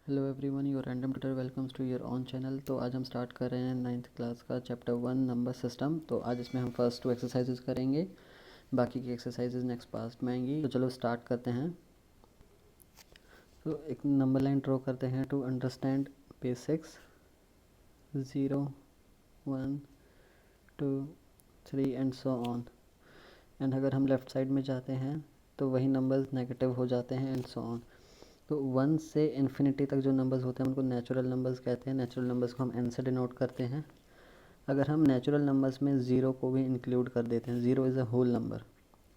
Hello everyone, your random tutor welcomes to your own channel. तो आज हम start कर रहे हैं 9th क्लास का चैप्टर 1 नंबर सिस्टम। तो आज इसमें हम फर्स्ट 2 एक्सरसाइजेज करेंगे, बाकी की एक्सरसाइजेज नेक्स्ट पार्ट में आएंगी। तो चलो स्टार्ट करते हैं। तो एक नंबर लाइन ड्रॉ करते हैं to understand basics 0 1 2 3 and so on. And अगर हम लेफ़्ट साइड में जाते हैं तो वही नंबर्स नेगेटिव हो जाते हैं एंड सो ऑन। तो 1 से इन्फिनिटी तक जो नंबर्स होते हैं उनको नेचुरल नंबर्स कहते हैं। नेचुरल नंबर्स को हम n से डिनोट करते हैं। अगर हम नेचुरल नंबर्स में ज़ीरो को भी इंक्लूड कर देते हैं, zero is a whole number,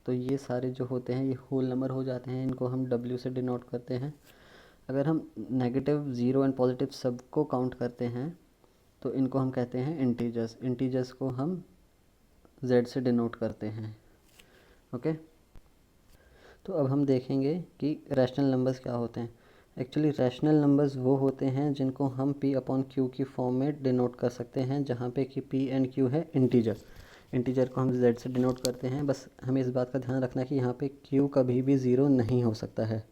तो ये सारे जो होते हैं ये होल नंबर हो जाते हैं। इनको हम w से डिनोट करते हैं। अगर हम नेगेटिव, ज़ीरो एंड पॉजिटिव सबको काउंट करते हैं तो इनको हम कहते हैं इंटीजर्स। इंटीजर्स को हम z से डिनोट करते हैं। ओके, तो अब हम देखेंगे कि रैशनल नंबर्स क्या होते हैं। एक्चुअली रैशनल नंबर्स वो होते हैं जिनको हम p अपॉन q की फॉर्म में डिनोट कर सकते हैं, जहाँ पे कि p एंड q है इंटीजर। इंटीजर को हम z से डिनोट करते हैं। बस हमें इस बात का ध्यान रखना है कि यहाँ पे q कभी भी ज़ीरो नहीं हो सकता है।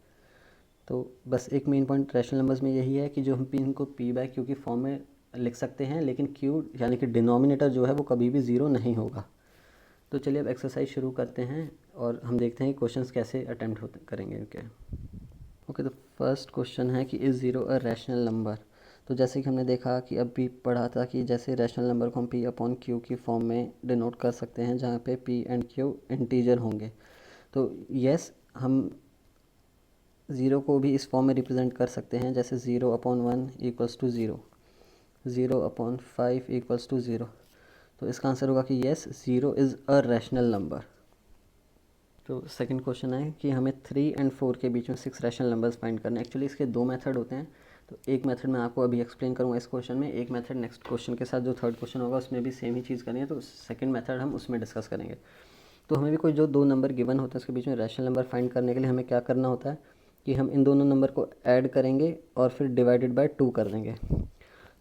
तो बस एक मेन पॉइंट रैशनल नंबर्स में यही है कि जो हम p इनको p बाय q की फॉर्म में लिख सकते हैं, लेकिन q यानी कि डिनोमिनेटर जो है वो कभी भी ज़ीरो नहीं होगा। तो चलिए अब एक्सरसाइज शुरू करते हैं और हम देखते हैं कि क्वेश्चंस कैसे अटेम्प्ट होते करेंगे। ओके, तो फर्स्ट क्वेश्चन है कि is zero a rational number. तो जैसे कि हमने देखा कि अब भी पढ़ा था कि जैसे रैशनल नंबर को हम p अपॉन q की फॉर्म में डिनोट कर सकते हैं, जहाँ पे p एंड q इंटीजर होंगे। तो यस, हम ज़ीरो को भी इस फॉर्म में रिप्रेजेंट कर सकते हैं, जैसे 0 upon 1 equals to 0, 0 upon 5 equals to 0। तो इसका आंसर होगा कि yes, zero is a rational number. तो सेकंड क्वेश्चन है कि हमें 3 एंड 4 के बीच में 6 रैशनल नंबर्स फाइंड करने हैं। एक्चुअली इसके दो मेथड होते हैं। तो एक मेथड मैं आपको अभी एक्सप्लेन करूँगा इस क्वेश्चन में, एक मेथड नेक्स्ट क्वेश्चन के साथ जो थर्ड क्वेश्चन होगा उसमें भी सेम ही चीज़ करनी है। तो सेकंड मेथड हम उसमें डिस्कस करेंगे। तो हमें भी कोई जो दो नंबर गिवन होते हैं उसके बीच में रैशनल नंबर फाइंड करने के लिए हमें क्या करना होता है कि हम इन दोनों नंबर को ऐड करेंगे और फिर डिवाइडेड बाय 2 कर देंगे।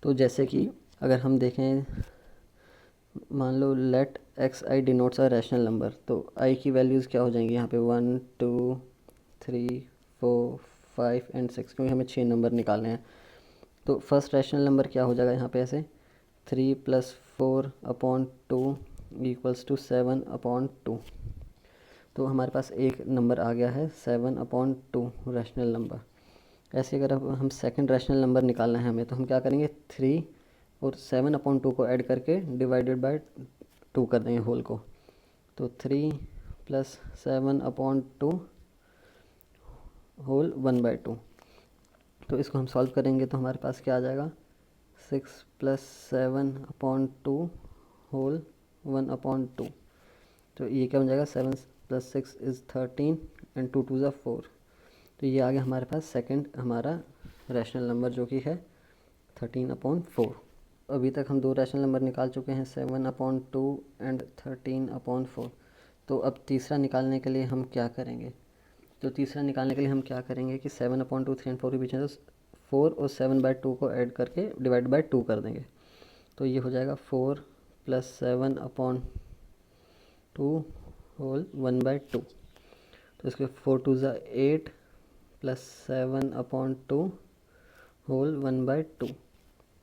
तो जैसे कि अगर हम देखें, मान लो let x I denotes a rational number, तो आई की वैल्यूज़ क्या हो जाएंगी यहाँ पे 1 2 3 4 5 एंड 6, क्योंकि हमें 6 नंबर निकालने हैं। तो फर्स्ट रैशनल नंबर क्या हो जाएगा यहाँ पे, ऐसे 3 + 4 अपॉन 2 इक्वल्स टू 7 अपॉन 2। तो हमारे पास एक नंबर आ गया है 7 अपॉन 2 रैशनल नंबर। ऐसे अगर अब हम सेकंड रैशनल नंबर निकालना है हमें, तो हम क्या करेंगे, 3 और 7 अपॉन 2 को ऐड करके डिवाइडेड बाय 2 कर देंगे होल को। तो 3 + 7 अपॉन 2 होल 1/2। तो इसको हम सॉल्व करेंगे तो हमारे पास क्या आ जाएगा, 6 + 7 अपॉन 2 होल 1/2। तो ये क्या बन जाएगा, 7 + 6 इज़ 13 एंड 2 2 ज़ा 4। तो ये आ गया हमारे पास सेकंड हमारा रैशनल नंबर, जो कि है 13/4। अभी तक हम दो रैशनल नंबर निकाल चुके हैं, 7/2 एंड 13/4। तो अब तीसरा निकालने के लिए हम क्या करेंगे, तो तीसरा निकालने के लिए हम क्या करेंगे कि 7/2 3 एंड 4 के बीच में, तो 4 और 7/2 को ऐड करके डिवाइड बाय 2 कर देंगे। तो ये हो जाएगा 4 + 7/2 होल 1/2। तो इसके 4 2 ज़ा 8 + 7/2 होल 1/2।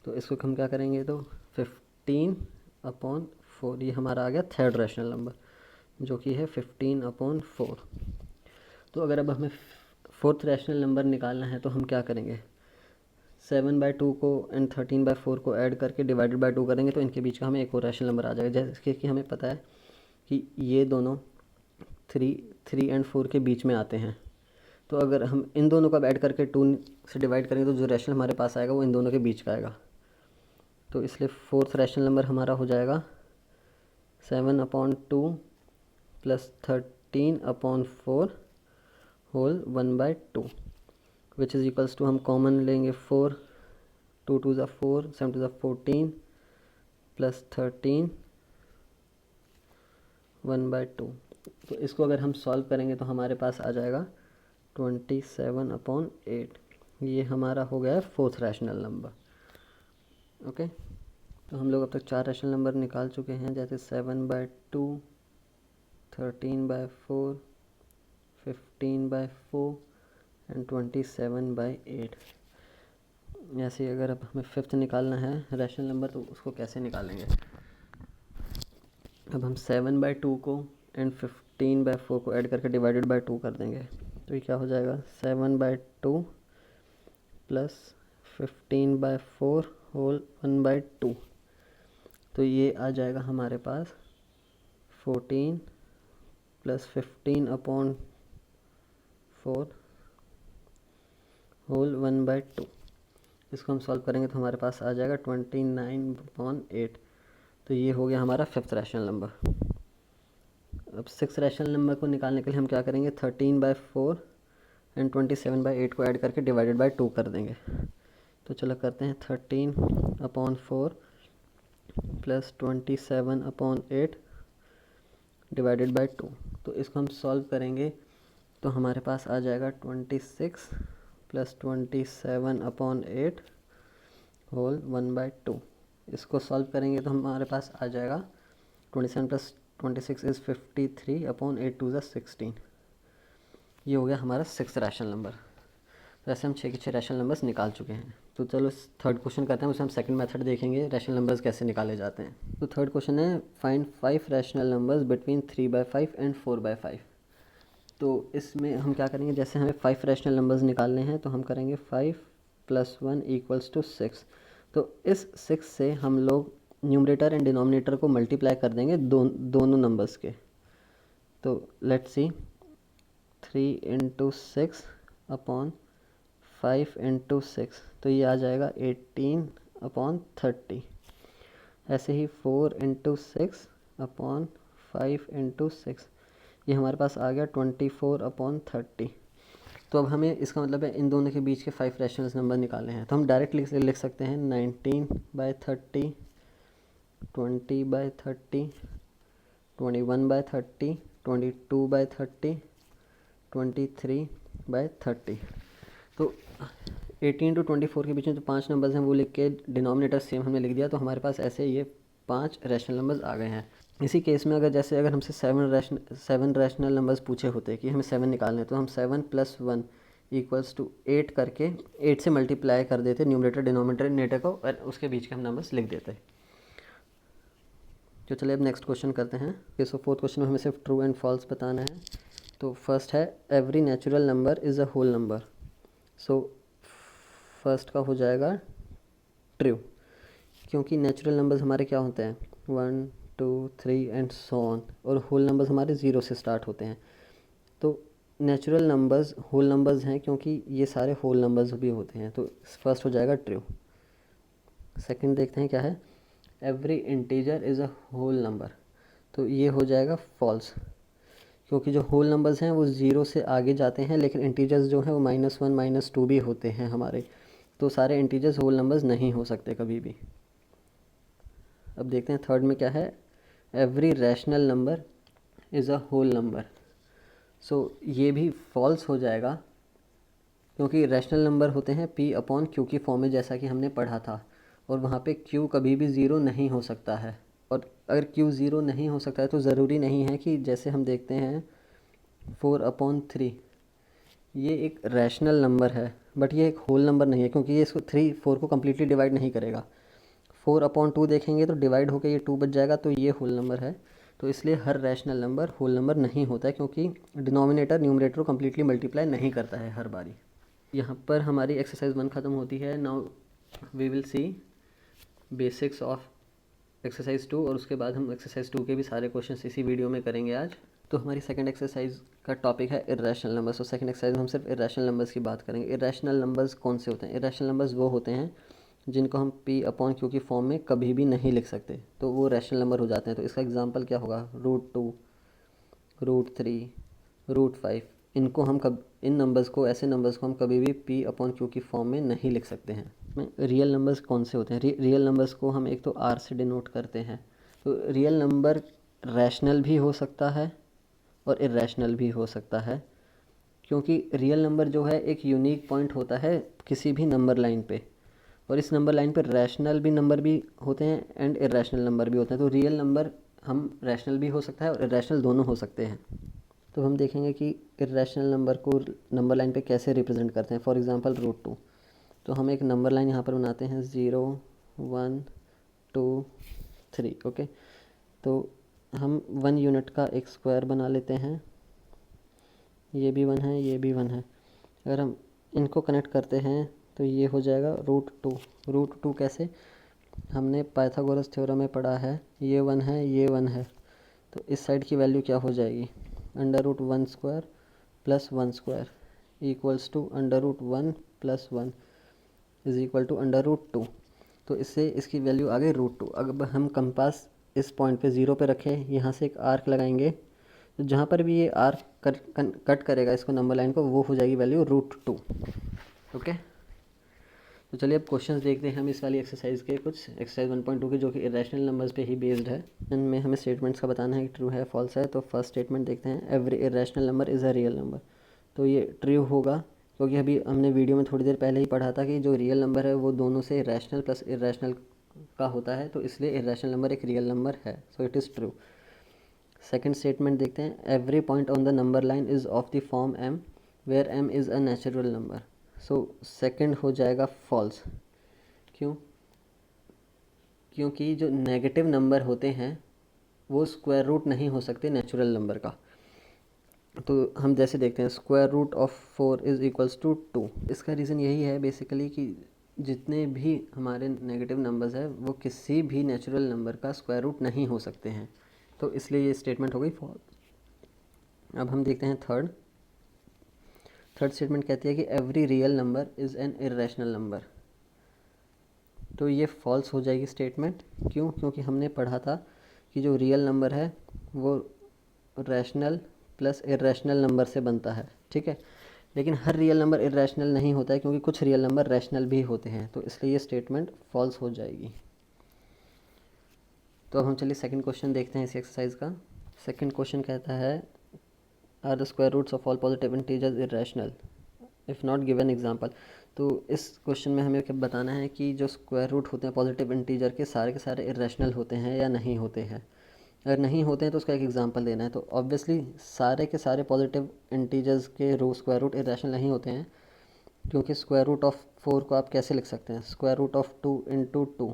तो इसको हम क्या करेंगे, तो 15/4, ये हमारा आ गया थर्ड रैशनल नंबर, जो कि है 15/4। तो अगर अब हमें फोर्थ रैशनल नंबर निकालना है तो हम क्या करेंगे, 7/2 को एंड 13/4 को ऐड करके डिवाइडेड बाय 2 करेंगे, तो इनके बीच का हमें एक और रैशनल नंबर आ जाएगा। जैसे कि हमें पता है कि ये दोनों 3 एंड 4 के बीच में आते हैं। तो अगर हम इन दोनों को ऐड करके 2 से डिवाइड करेंगे तो जो रैशनल हमारे पास आएगा वो इन दोनों के बीच का आएगा। तो इसलिए फोर्थ रैशनल नंबर हमारा हो जाएगा 7/2 + 13/4 whole 1/2, which is equals to, हम कॉमन लेंगे 4, 2 2 ज़ा 4, 7 2 ज़ा 14 + 13 1/2। तो इसको अगर हम सॉल्व करेंगे तो हमारे पास आ जाएगा 27/8। ये हमारा हो गया है फोर्थ रैशनल नंबर। ओके, तो हम लोग अब तक 4 रैशनल नंबर निकाल चुके हैं, जैसे 7/2, 13/4, 15/4 एंड 27/8। ऐसे ही अगर अब हमें फिफ्थ निकालना है रैशनल नंबर तो उसको कैसे निकालेंगे। अब हम 7/2 को एंड 15/4 को ऐड करके डिवाइडेड बाय 2 कर देंगे, तो ये क्या हो जाएगा 7/2 प्लस 15/4 होल 1/2। तो ये आ जाएगा हमारे पास 14 प्लस 15/4 होल 1/2। इसको हम सॉल्व करेंगे तो हमारे पास आ जाएगा 29/8। तो ये हो गया हमारा फिफ्थ रैशनल नंबर। अब सिक्स रैशनल नंबर को निकालने के लिए हम क्या करेंगे 13/4 एंड 27/8 को ऐड करके डिवाइडेड बाय 2 कर देंगे। तो चलो करते हैं 13/4 प्लस 27/8 डिवाइडेड बाय 2। तो इसको हम सॉल्व करेंगे तो हमारे पास आ जाएगा 26 प्लस 27/8 होल 1/2। इसको सॉल्व करेंगे तो हमारे पास आ जाएगा 27 प्लस 26 इज़ 53/8 2 ज़ा 16। ये हो गया हमारा सिक्स रैशनल नंबर। तो ऐसे हम 6 के 6 रैशनल नंबर्स निकाल चुके हैं। तो चलो थर्ड क्वेश्चन करते हैं, उसमें हम सेकंड मेथड देखेंगे रैशनल नंबर्स कैसे निकाले जाते हैं। तो थर्ड क्वेश्चन है find 5 rational numbers between 3/5 and 4/5। तो इसमें हम क्या करेंगे, जैसे हमें 5 रैशनल नंबर्स निकालने हैं तो हम करेंगे 5 + 1 = 6। तो इस 6 से हम लोग न्यूमरेटर एंड डिनोमिनेटर को मल्टीप्लाई कर देंगे दोनों नंबर्स के। तो लेट्स सी 3 × 6 अपॉन 5 × 6, तो ये आ जाएगा 18/30। ऐसे ही 4 × 6 अपॉन 5 × 6, ये हमारे पास आ गया 24/30। तो अब हमें इसका मतलब है इन दोनों के बीच के 5 रैशनल नंबर निकालने हैं। तो हम डायरेक्ट लिख सकते हैं 19/30, 20/30, 21/30, 22/30, 23/30। तो 18 to 24 के बीच में जो 5 नंबर्स हैं वो लिख के डिनोमिनेटर सेम हमने लिख दिया। तो हमारे पास ऐसे ये 5 रैशनल नंबर्स आ गए हैं। इसी केस में अगर हमसे 7 रैशनल नंबर्स पूछे होते कि हमें 7 निकालने हैं, तो हम 7 + 1 = 8 करके 8 से मल्टीप्लाई कर देते न्यूमरेटर डिनोमिनेटर को, और उसके बीच के हम नंबर्स लिख देते। तो चलिए अब नेक्स्ट क्वेश्चन करते हैं। सो फोर्थ क्वेश्चन में हमें सिर्फ ट्रू एंड फॉल्स बताना है। तो फर्स्ट है every natural number is a whole number. So first का हो जाएगा ट्रू, क्योंकि नेचुरल नंबर्स हमारे क्या होते हैं 1 2 3 एंड सो ऑन, और होल नंबर्स हमारे 0 से स्टार्ट होते हैं। तो नेचुरल नंबर्स होल नंबर्स हैं क्योंकि ये सारे होल नंबर्स भी होते हैं। तो फर्स्ट हो जाएगा ट्रू। सेकंड देखते हैं क्या है, every integer is a whole number. तो ये हो जाएगा फॉल्स, क्योंकि जो होल नंबर्स हैं वो 0 से आगे जाते हैं, लेकिन इंटीजर्स जो हैं वो -1 -2 भी होते हैं हमारे। तो सारे इंटीजर्स होल नंबर्स नहीं हो सकते कभी भी। अब देखते हैं थर्ड में क्या है, every rational number is a whole number. So ये भी फॉल्स हो जाएगा, क्योंकि रैशनल नंबर होते हैं P/Q की फॉर्म में, जैसा कि हमने पढ़ा था, और वहाँ पे Q कभी भी 0 नहीं हो सकता है। और अगर Q 0 नहीं हो सकता है तो ज़रूरी नहीं है कि, जैसे हम देखते हैं 4/3, ये एक रैशनल नंबर है बट ये एक होल नंबर नहीं है, क्योंकि ये इसको 4 को कम्प्लीटली डिवाइड नहीं करेगा। 4/2 देखेंगे तो डिवाइड होकर ये 2 बच जाएगा, तो ये होल नंबर है। तो इसलिए हर रैशनल नंबर होल नंबर नहीं होता है, क्योंकि डिनोमिनेटर न्यूमरेटर को कम्प्लीटली मल्टीप्लाई नहीं करता है हर बारी। यहाँ पर हमारी एक्सरसाइज 1 ख़त्म होती है। Now we will see basics of exercise 2, और उसके बाद हम एक्सरसाइज 2 के भी सारे क्वेश्चंस इसी वीडियो में करेंगे आज। तो हमारी सेकंड एक्सरसाइज का टॉपिक है इरेशनल नंबर्स। तो सेकंड एक्सरसाइज में हम सिर्फ इरेशनल नंबर्स की बात करेंगे। इरेशनल नंबर्स कौन से होते हैं? इरेशनल नंबर्स वो होते हैं जिनको हम P/Q की फॉर्म में कभी भी नहीं लिख सकते, तो वो रैशनल नंबर हो जाते हैं। तो इसका एग्जांपल क्या होगा, √2, √3, √5। इनको हम इन नंबर्स को, ऐसे नंबर्स को हम कभी भी P/Q की फॉर्म में नहीं लिख सकते हैं। रियल नंबर्स कौन से होते हैं? रियल नंबर्स को हम एक तो R से डिनोट करते हैं। तो रियल नंबर रैशनल भी हो सकता है और इरेशनल भी हो सकता है, क्योंकि रियल नंबर जो है एक यूनिक पॉइंट होता है किसी भी नंबर लाइन पे, और इस नंबर लाइन पे रैशनल भी नंबर भी होते हैं एंड इरेशनल नंबर भी होते हैं। तो रियल नंबर हम रैशनल भी हो सकता है और इरेशनल दोनों हो सकते हैं। तो हम देखेंगे कि इरेशनल नंबर को नंबर लाइन पे कैसे रिप्रेजेंट करते हैं। फॉर एग्जांपल √2, तो हम एक नंबर लाइन यहाँ पर बनाते हैं 0 1 2 3। ओके, तो हम 1 यूनिट का एक स्क्वायर बना लेते हैं, ये भी 1 है, ये भी 1 है। अगर हम इनको कनेक्ट करते हैं तो ये हो जाएगा √2। √2 कैसे, हमने पाइथागोरस थ्योरम में पढ़ा है, ये 1 है, ये 1 है, तो इस साइड की वैल्यू क्या हो जाएगी, √1² plus 1² equals to √1 plus 1 is equal to √2। तो इससे इसकी वैल्यू आ गई √2। अब हम कंपास इस पॉइंट पे 0 पे रखें, यहाँ से एक आर्क लगाएंगे, तो जहाँ पर भी ये आर्क कट करेगा इसको नंबर लाइन को, वो हो जाएगी वैल्यू √2। ओके, तो चलिए अब क्वेश्चंस देखते हैं हम इस वाली एक्सरसाइज के, कुछ एक्सरसाइज 1.2 के, जो कि इरेशनल नंबर्स पे ही बेस्ड है। इनमें हमें स्टेटमेंट्स का बताना है कि ट्रू है फॉल्स है। तो फर्स्ट स्टेटमेंट देखते हैं, every irrational number is a real number. तो ये ट्रू होगा, क्योंकि अभी हमने वीडियो में थोड़ी देर पहले ही पढ़ा था कि जो रियल नंबर है वो दोनों से रैशनल प्लस इरेशनल का होता है, तो इसलिए इरेशनल नंबर एक रियल नंबर है, so it is true. Second statement देखते हैं, every point on the number line is of the form m where m is a natural number. So second हो जाएगा फॉल्स। क्यों, क्योंकि जो नेगेटिव नंबर होते हैं वो स्क्वायर रूट नहीं हो सकते नेचुरल नंबर का। तो हम जैसे देखते हैं, √4 इज़ इक्वल्स टू 2। इसका रीज़न यही है बेसिकली कि जितने भी हमारे नेगेटिव नंबर्स हैं वो किसी भी नेचुरल नंबर का स्क्वायर रूट नहीं हो सकते हैं, तो इसलिए ये स्टेटमेंट हो गई फॉल्स। अब हम देखते हैं थर्ड स्टेटमेंट कहती है कि every real number is an irrational number. तो ये फॉल्स हो जाएगी स्टेटमेंट। क्यों, क्योंकि हमने पढ़ा था कि जो रियल नंबर है वो रैशनल प्लस इरेशनल नंबर से बनता है, ठीक है, लेकिन हर रियल नंबर इरेशनल नहीं होता है, क्योंकि कुछ रियल नंबर रैशनल भी होते हैं, तो इसलिए ये स्टेटमेंट फॉल्स हो जाएगी। तो अब हम चलिए सेकंड क्वेश्चन देखते हैं इस एक्सरसाइज का। सेकंड क्वेश्चन कहता है, are the square roots of all positive integers irrational if not given example. तो इस क्वेश्चन में हमें क्या बताना है कि जो स्क्वायर रूट होते हैं पॉजिटिव इंटीजर के सारे इरेशनल होते हैं या नहीं होते हैं। अगर नहीं होते हैं तो उसका एक एग्जांपल देना है। तो ऑब्वियसली सारे के सारे पॉजिटिव इंटीजर्स के स्क्वायर रूट इरेशनल नहीं होते हैं, क्योंकि स्क्वायर रूट ऑफ 4 को आप कैसे लिख सकते हैं, square root of 2 into 2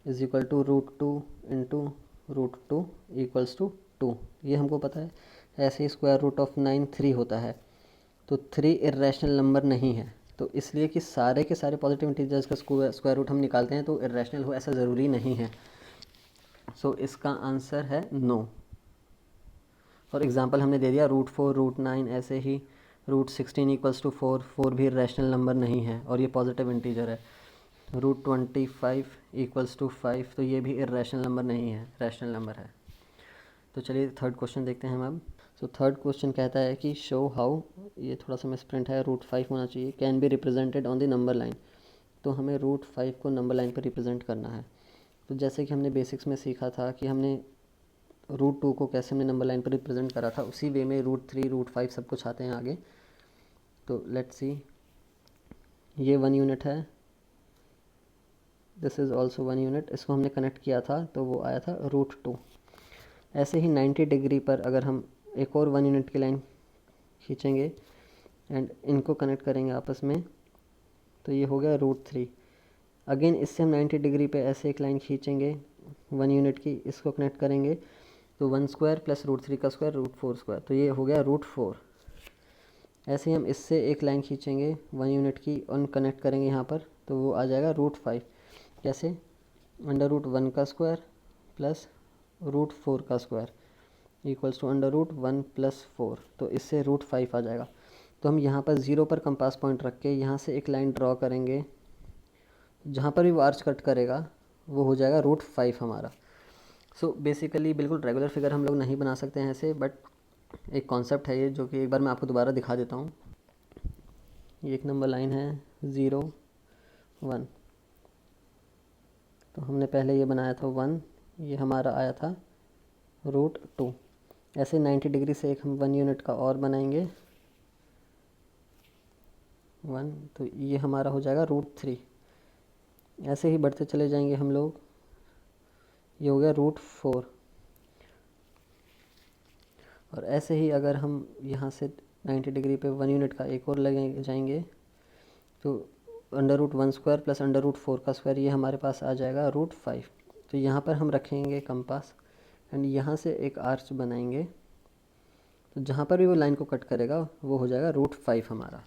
is equal to √2 into √2 equals to 2, ये हमको पता है। ऐसे ही स्क्वायर रूट ऑफ 9 3 होता है, तो 3 इरेशनल नंबर नहीं है, तो इसलिए कि सारे के सारे पॉजिटिव इंटीजर्स का स्क्वायर रूट हम निकालते हैं तो इरेशनल हो ऐसा ज़रूरी नहीं है। सो इसका आंसर है नो। फॉर एग्जांपल हमने दे दिया √4 √9, ऐसे ही √16 इक्वल्स टू 4, 4 भी रैशनल नंबर नहीं है और ये पॉजिटिव इंटीजर है। √25 इक्वल्स टू 5, तो ये भी इरेशनल नंबर नहीं है, रैशनल नंबर है। तो चलिए थर्ड क्वेश्चन देखते हैं हम अब। सो थर्ड क्वेश्चन कहता है कि शो हाउ, ये थोड़ा सा मिसप्रिंट है, √5 होना चाहिए, can be represented on the number line. तो हमें √5 को नंबर लाइन पर रिप्रेजेंट करना है। तो जैसे कि हमने बेसिक्स में सीखा था कि हमने √2 को कैसे हमने नंबर लाइन पर रिप्रेजेंट करा था, उसी वे में √3 √5 सब कुछ आते हैं आगे। तो लेट्स सी, ये 1 यूनिट है, दिस इज़ ऑल्सो 1 यूनिट, इसको हमने कनेक्ट किया था तो वो आया था √2। ऐसे ही 90 डिग्री पर अगर हम एक और 1 यूनिट की लाइन खींचेंगे एंड इनको कनेक्ट करेंगे आपस में, तो ये हो गया √3। अगेन इससे हम 90 डिग्री पे ऐसे एक लाइन खींचेंगे 1 यूनिट की, इसको कनेक्ट करेंगे तो 1² प्लस √3 का स्क्वायर √4², तो ये हो गया √4। ऐसे ही हम इससे एक लाइन खींचेंगे 1 यूनिट की और कनेक्ट करेंगे यहाँ पर, तो वो आ जाएगा √5। कैसे, √1 का स्क्वायर प्लस √4 का स्क्वायर इक्वल्स टू √1 प्लस 4, तो इससे √5 आ जाएगा। तो हम यहाँ पर 0 पर कंपास पॉइंट रख के यहाँ से एक लाइन ड्रॉ करेंगे, जहाँ पर भी वो आर्च कट करेगा वो हो जाएगा √5 हमारा। सो बेसिकली बिल्कुल रेगुलर फिगर हम लोग नहीं बना सकते हैं ऐसे, बट एक कॉन्सेप्ट है ये, जो कि एक बार मैं आपको दोबारा दिखा देता हूँ। ये एक नंबर लाइन है 0 1, तो हमने पहले ये बनाया था 1, ये हमारा आया था √2। ऐसे 90 डिग्री से एक हम 1 यूनिट का और बनाएंगे 1, तो ये हमारा हो जाएगा √3। ऐसे ही बढ़ते चले जाएंगे हम लोग, ये हो गया √4। और ऐसे ही अगर हम यहाँ से 90 डिग्री पे 1 यूनिट का एक और लगे जाएंगे तो √1² प्लस √4 का स्क्वायर, ये हमारे पास आ जाएगा √5। तो यहाँ पर हम रखेंगे कंपास एंड यहाँ से एक आर्च बनाएंगे, तो जहाँ पर भी वो लाइन को कट करेगा वो हो जाएगा √5 हमारा।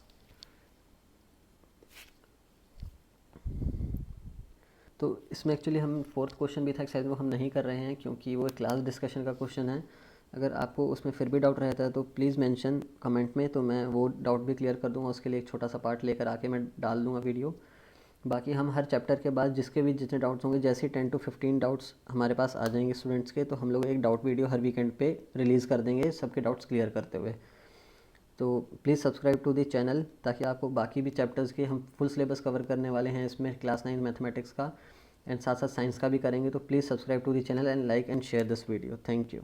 तो इसमें एक्चुअली हम फोर्थ क्वेश्चन भी था एक्सरसाइज, वो हम नहीं कर रहे हैं क्योंकि वो क्लास डिस्कशन का क्वेश्चन है। अगर आपको उसमें फिर भी डाउट रहता है तो प्लीज़ मेंशन कमेंट में, तो मैं वो डाउट भी क्लियर कर दूंगा। उसके लिए एक छोटा सा पार्ट लेकर आके मैं डाल दूंगा वीडियो। बाकी हम हर चैप्टर के बाद जिसके भी जितने डाउट्स होंगे, जैसे 10 to 15 डाउट्स हमारे पास आ जाएंगे स्टूडेंट्स के, तो हम लोग एक डाउट वीडियो हर वीकेंड पे रिलीज़ कर देंगे सबके डाउट्स क्लियर करते हुए। तो please subscribe to the channel, ताकि आपको बाकी भी चैप्टर्स के, हम फुल सिलेबस कवर करने वाले हैं इसमें, क्लास 9 मैथमेटिक्स का एंड साथ साथ साइंस का भी करेंगे। तो please subscribe to the channel and like and share this video. Thank you.